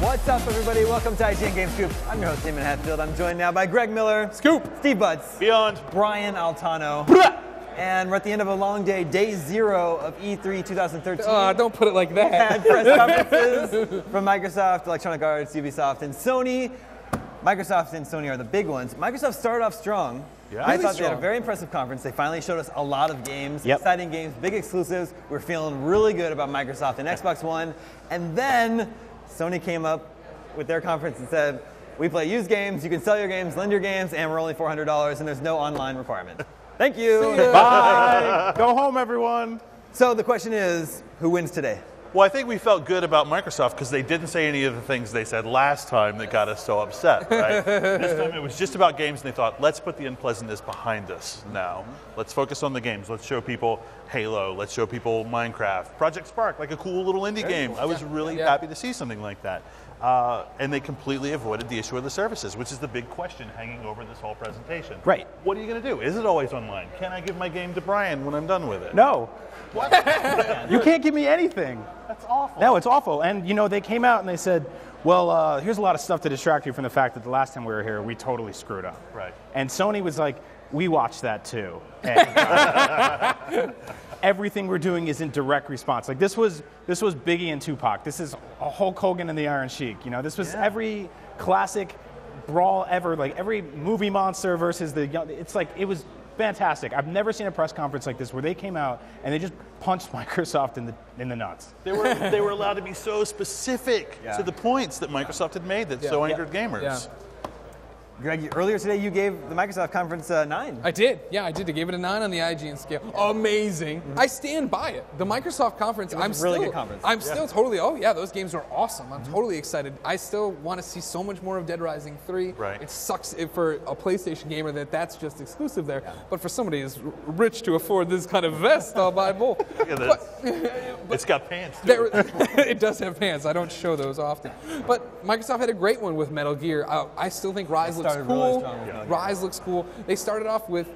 What's up, everybody? Welcome to IGN Game Scoop. I'm your host, Damon Hatfield. I'm joined now by Greg Miller. Scoop. Steve Butts. Beyond. Brian Altano. And we're at the end of a long day, day 0 of E3 2013. Don't put it like that. Had press conferences from Microsoft, Electronic Arts, Ubisoft, and Sony. Microsoft and Sony are the big ones. Microsoft started off strong. Yeah. I Really thought they had a strong. very impressive conference. They finally showed us a lot of games, Yep. exciting games, big exclusives. We're feeling really good about Microsoft and Xbox One. And then Sony came up with their conference and said, we play used games, you can sell your games, lend your games, and we're only $400, and there's no online requirement. Thank you. Bye. Go home, everyone. So the question is, who wins today? Well, I think we felt good about Microsoft because they didn't say any of the things they said last time that got us so upset, right? This time it was just about games, and they thought, let's put the unpleasantness behind us now. Let's focus on the games. Let's show people Halo. Let's show people Minecraft. Project Spark, like a cool little indie game. I was really happy to see something like that. And they completely avoided the issue of the services, which is the big question hanging over this whole presentation. Right. What are you going to do? Is it always online? Can I give my game to Brian when I'm done with it? No. You can't give me anything. That's awful. No, it's awful. And, you know, they came out and they said, well, here's a lot of stuff to distract you from the fact that the last time we were here, we totally screwed up. Right. And Sony was like, we watched that too. And everything we're doing is in direct response. Like this was Biggie and Tupac. This is a Hulk Hogan and the Iron Sheik. You know, this was every classic brawl ever. Like every movie monster versus the young. It's like it was fantastic. I've never seen a press conference like this where they came out and they just punched Microsoft in the nuts. They were allowed to be so specific to the points that Microsoft had made that so angered gamers. Yeah. Greg, earlier today you gave the Microsoft conference 9. I did. Yeah, I did. I gave it a 9 on the IGN scale. Amazing. I stand by it. The Microsoft conference, was a really good conference. I'm still totally, those games were awesome. I'm totally excited. I still want to see so much more of Dead Rising 3. Right. It sucks for a PlayStation gamer that's just exclusive there. But for somebody as rich to afford this kind of vest, I'll buy both. Look at this. It's got pants, too. It does have pants. I don't show those often. But Microsoft had a great one with Metal Gear. I still think Rise looks started cool. really strong with Metal Gear. Rise looks cool. They started off with,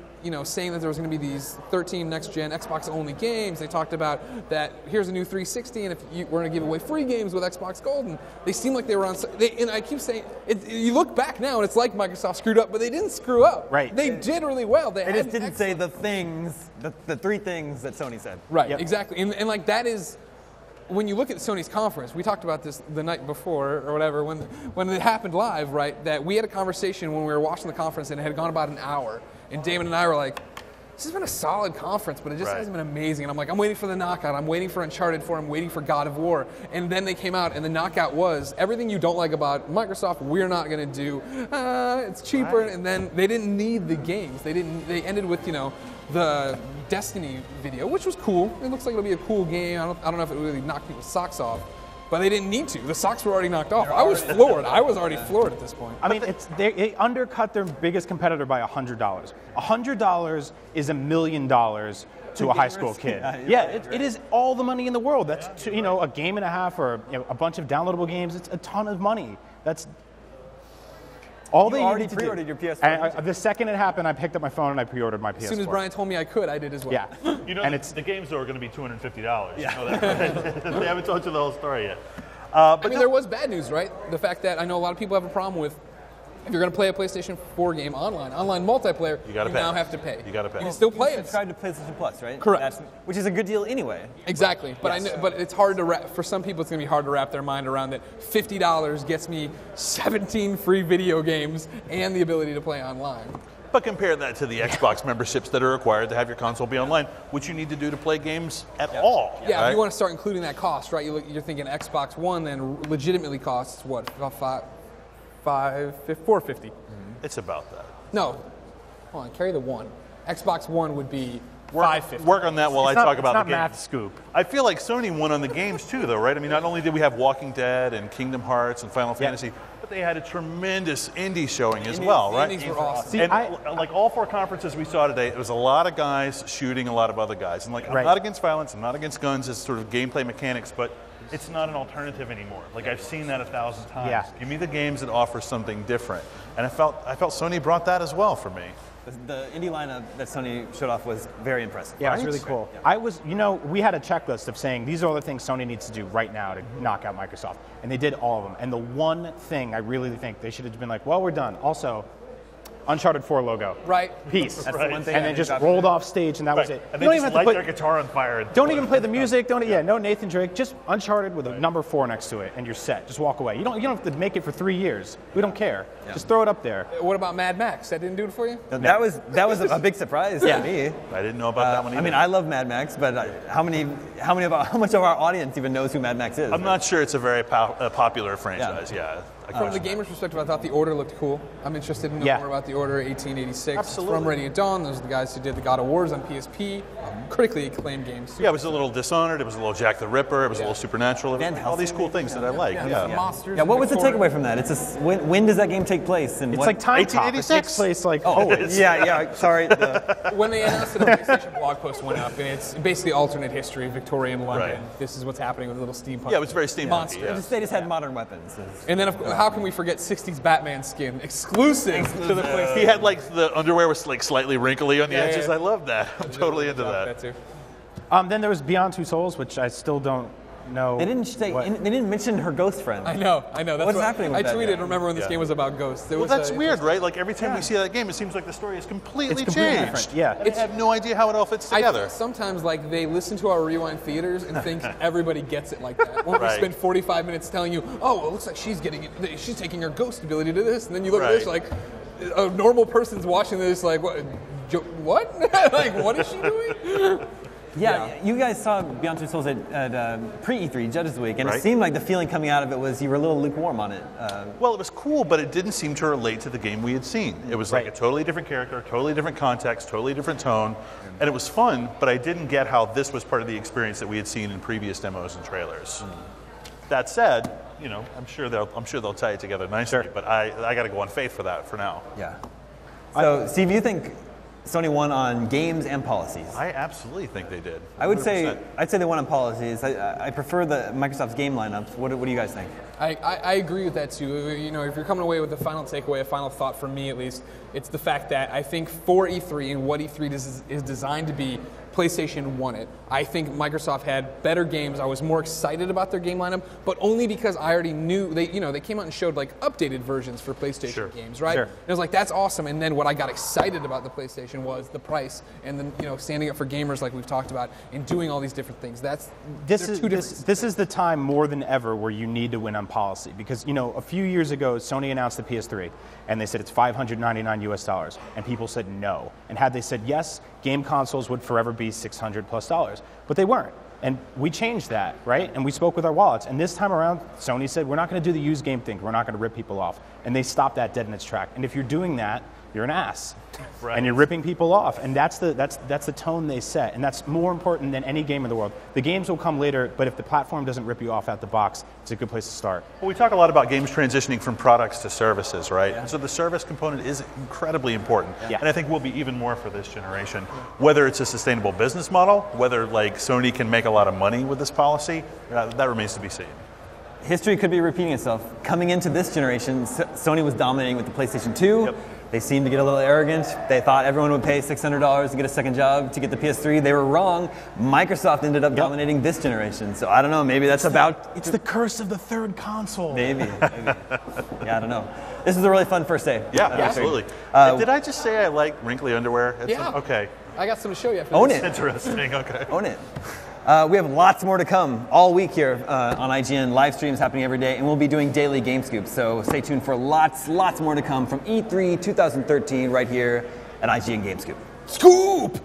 saying that there was going to be these 13 next-gen Xbox-only games. They talked about that here's a new 360, and if we're going to give away free games with Xbox Gold. And they seem like they were on. And I keep saying, you look back now, and it's like Microsoft screwed up, but they didn't screw up. Right. They did really well. They just didn't say the things, the 3 things that Sony said. Right. Yep. Exactly. And like that is. When you look at Sony's conference, we talked about this the night before or whatever, when it happened live, right, that we had a conversation when we were watching the conference and it had gone about an hour. And Damon and I were like, this has been a solid conference, but it just hasn't been amazing. And I'm like, I'm waiting for the knockout. I'm waiting for Uncharted 4. I'm waiting for God of War. And then they came out, and the knockout was everything you don't like about Microsoft, we're not going to do. It's cheaper. Right. And then they didn't need the games. They ended with, the Destiny video, which was cool. It looks like it'll be a cool game. I don't know if it really knocked people's socks off. But they didn't need to. The socks were already knocked off. I was floored. I was already floored at this point. I mean, they undercut their biggest competitor by $100. $100 is $1 million to a high school kid. It is all the money in the world. That's a game and a half or a bunch of downloadable games. It's a ton of money. That's all they already needed to pre-ordered do. your PS4. The second it happened, I picked up my phone and I pre-ordered my PS4. As soon as Brian told me I could, I did as well. Yeah. And the games though are going to be $250. Yeah. You know that. They haven't told you the whole story yet. There was bad news, right? The fact that I know a lot of people have a problem with if you're going to play a PlayStation 4 game online multiplayer, you now have to pay. You got to pay. You can still play it. Subscribe to PlayStation Plus, right? Correct. Which is a good deal anyway. Exactly. But but it's hard to wrap. For some people, it's going to be hard to wrap their mind around that $50 gets me 17 free video games and the ability to play online. But compare that to the Xbox memberships that are required to have your console be online, which you need to do to play games at all. Yeah, right? if you want to start including that cost, right? You're thinking Xbox One then legitimately costs what? About $450. It's about that. No, hold on. Carry the one. Xbox One would be $550. Work on that while I talk about the it's not games. math scoop. I feel like Sony won on the games too, though, right? I mean, not only did we have Walking Dead and Kingdom Hearts and Final Fantasy, but they had a tremendous indie showing as well, right? Indies were awesome. See, And like all 4 conferences we saw today, it was a lot of guys shooting a lot of other guys. And like, I'm not against violence, I'm not against guns as sort of gameplay mechanics, but it's not an alternative anymore. Like I've seen that 1,000 times. Yeah. Give me the games that offer something different. And I felt Sony brought that as well for me. The indie lineup that Sony showed off was very impressive. Yeah, it was really cool. I was, we had a checklist of saying these are all the things Sony needs to do right now to knock out Microsoft, and they did all of them. And the one thing I really think they should have been like, well, we're done. Also, Uncharted 4 logo. Right. Peace. That's the one thing. And then just rolled off stage, and that was Right. it. And You they don't just even have light to their guitar on fire. And don't even play the music. No Nathan Drake. Just Uncharted with a number 4 next to it, and you're set. Just walk away. You don't have to make it for 3 years. We don't care. Just throw it up there. What about Mad Max? That didn't do it for you? That was a big surprise to me. I didn't know about that one either. I mean, I love Mad Max, but how much of our audience even knows who Mad Max is? I'm not sure it's a very popular franchise. Yeah. From the gamer's perspective, I thought The Order looked cool. I'm interested in knowing more about The Order 1886. Absolutely. From Radiant Dawn. Those are the guys who did the God of Wars on PSP. Critically acclaimed games. Yeah, it was a little Dishonored. It was a little Jack the Ripper. It was a little Supernatural. Van All these cool things that I like. The monsters. Yeah, what and was the Victoria. takeaway from that? It's when does that game take place? And It's what? like Time Top. It 1886. takes place like always. Yeah. Sorry. When they announced it, a PlayStation blog post went up, and it's basically alternate history, Victorian London. Right. This is what's happening with a little steampunk. Yeah, it was very steampunky. monster. Yeah. They just had modern weapons. And then, how can we forget 60s Batman skin, exclusive to the PlayStation? He had like the underwear was like slightly wrinkly on the Yeah, edges. yeah. I love that. I'm totally into that. too. Then there was Beyond Two Souls, which I still don't know. They didn't mention her ghost friend. I know. That's What's happening with I that tweeted. game? Remember when this game was about ghosts? Well, that's weird, right? Like every time we see that game, it seems like the story is completely It's completely changed. different, yeah. And I have no idea how it all fits I together. think sometimes like they listen to our Rewind theaters and think everybody gets it like that. When we Right. spend 45 minutes telling you, oh, well, it looks like she's taking her ghost ability to this, and then you look at this like a normal person's watching this like what? Like what is she doing? Yeah, you guys saw Beyond Two Souls at pre-E3 Judges Week, and Right. it seemed like the feeling coming out of it was you were a little lukewarm on it. Well, it was cool, but it didn't seem to relate to the game we had seen. It was like a totally different character, totally different context, totally different tone, and it was fun, but I didn't get how this was part of the experience that we had seen in previous demos and trailers. That said, I'm sure they'll tie it together nicely, but I got to go on faith for that for now. Yeah. So, Steve, you think Sony won on games and policies? I absolutely think they did. I would say 100%. I'd say they won on policies. I prefer the Microsoft's game lineups. What do you guys think? I agree with that too. If you're coming away with a final takeaway, a final thought from me at least, it's the fact that I think for E3 and what E3 is designed to be, PlayStation won it. I think Microsoft had better games. I was more excited about their game lineup, but only because I already knew they came out and showed like updated versions for PlayStation games, right? Sure. And I was like, that's awesome. And then what I got excited about the PlayStation was the price, and then standing up for gamers like we've talked about, and doing all these different things. This is the time more than ever where you need to win on policy, because a few years ago Sony announced the PS3 and they said it's $599 US, and people said no. And had they said yes, game consoles would forever be $600+, but they weren't. And we changed that, right? And we spoke with our wallets. And this time around, Sony said, we're not going to do the used game thing. We're not going to rip people off. And they stopped that dead in its track. And if you're doing that, you're an ass. Right. And you're ripping people off. And that's the tone they set. And that's more important than any game in the world. The games will come later, but if the platform doesn't rip you off out the box, it's a good place to start. Well, we talk a lot about games transitioning from products to services, right? And so the service component is incredibly important. Yeah. And I think will be even more for this generation. Whether it's a sustainable business model, whether like Sony can make a lot of money with this policy, that remains to be seen. History could be repeating itself. Coming into this generation, Sony was dominating with the PlayStation 2. Yep. They seemed to get a little arrogant. They thought everyone would pay $600 to get a second job to get the PS3. They were wrong. Microsoft ended up dominating this generation. So I don't know. Maybe that's It's the curse of the third console. Maybe. Yeah, I don't know. This is a really fun first day. Yeah, absolutely. Did I just say I like wrinkly underwear? Okay. I got some to show you after Own this. it. Interesting. Okay. Own it. We have lots more to come all week here on IGN. Live streams happening every day, and we'll be doing daily game scoops. So stay tuned for lots more to come from E3 2013 right here at IGN Game Scoop. Scoop!